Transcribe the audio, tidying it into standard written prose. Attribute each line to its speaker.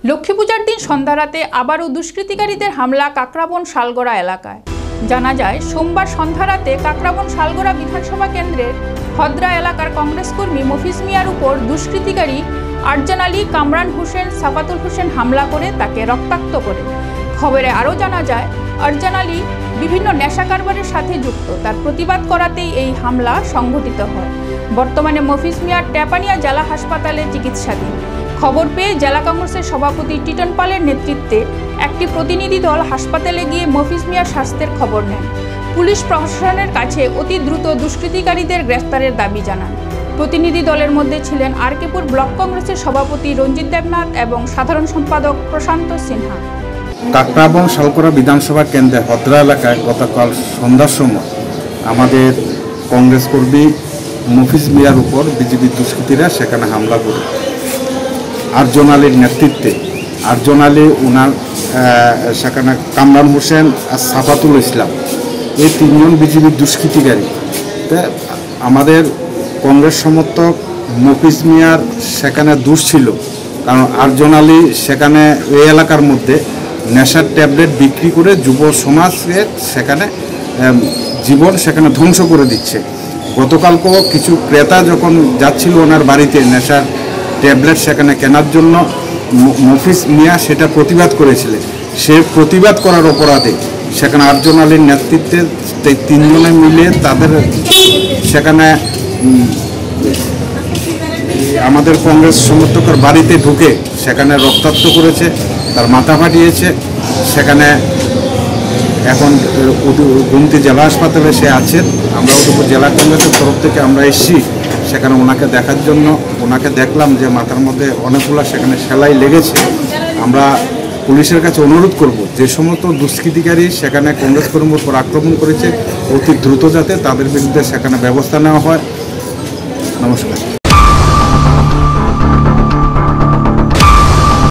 Speaker 1: লক্ষ্মী পূজার দিন সন্ধ্যা রাতে আবারও দুষ্কৃতিকারীদের হামলা কাকরাবন শালগড়া এলাকায়। জানা যায়, সোমবার সন্ধ্যা রাতে কাকরাবন শালগড়া বিধানসভা কেন্দ্রের হদ্রা এলাকার কংগ্রেস কর্মী মফিজ মিয়ার উপর দুষ্কৃতিকারী আরজান আলী, কামরান হোসেন, সাফাতুল হোসেন হামলা করে তাকে রক্তাক্ত করে। খবরে আরও জানা যায়, আরজান আলী বিভিন্ন নেশা কারবারের সাথে যুক্ত। তার প্রতিবাদ করাতেই এই হামলা সংঘটিত হয়। বর্তমানে মফিজ মিয়ার টেপানিয়া জেলা হাসপাতালে চিকিৎসাধীন। খবর পেয়ে জেলা কংগ্রেসের সভাপতি টিটন পালের নেতৃত্বে একটি প্রতিনিধি দল হাসপাতালে গিয়ে মফিজ মিয়ার স্বাস্থ্যের খবর নেন। পুলিশ প্রশাসনের কাছে অতি দ্রুত দুষ্কৃতিকারীদের গ্রেফতারের দাবি জানান। প্রতিনিধি দলের মধ্যে ছিলেন আরকেপুর ব্লক কংগ্রেসের সভাপতি রঞ্জিত দেবনাথ এবং সাধারণ সম্পাদক প্রশান্ত সিনহা।
Speaker 2: কাকরাবন শালগড়া বিধানসভা কেন্দ্রের হদ্রা এলাকায় গতকাল সন্ধ্যার সময় আমাদের কংগ্রেস কর্মী মফিজ মিয়ার উপর বিজেপি দুষ্কৃতীরা সেখানে হামলা করে। আরজান আলীর নেতৃত্বে আরজান আলী, ওনার সেখানে কামরান হোসেন আর সাফাতুল ইসলাম, এই তিনজন বিজেপির দুষ্কৃতিকারী। আমাদের কংগ্রেস সমর্থক মফিজ মিয়ার সেখানে দোষ ছিল, কারণ আরজান আলী সেখানে এই এলাকার মধ্যে নেশার ট্যাবলেট বিক্রি করে যুব সমাজের সেখানে জীবন সেখানে ধ্বংস করে দিচ্ছে। গতকালকেও কিছু ক্রেতা যখন যাচ্ছিল ওনার বাড়িতে নেশার ট্যাবলেট সেখানে কেনার জন্য, মফিজ মিয়া সেটা প্রতিবাদ করেছিলেন। সে প্রতিবাদ করার অপরাধে সেখানে আরজান আলীর নেতৃত্বে তিনজনে মিলে তাদের সেখানে আমাদের কংগ্রেস সমর্থকের বাড়িতে ঢুকে সেখানে রক্তাক্ত করেছে, তার মাথা ফাটিয়েছে। সেখানে এখন গুমতি জেলা হাসপাতালে সে আছেন। আমরা উদয়পুর জেলা কংগ্রেসের তরফ থেকে আমরা এসেছি সেখানে ওনাকে দেখার জন্য। ওনাকে দেখলাম যে মাথার মধ্যে অনেকগুলো সেখানে সেলাই লেগেছে। আমরা পুলিশের কাছে অনুরোধ করব, যে সমস্ত দুষ্কৃতিকারী সেখানে কংগ্রেস কর্মীর উপর আক্রমণ করেছে, অতি দ্রুত যাতে তাদের বিরুদ্ধে সেখানে ব্যবস্থা নেওয়া হয়। নমস্কার।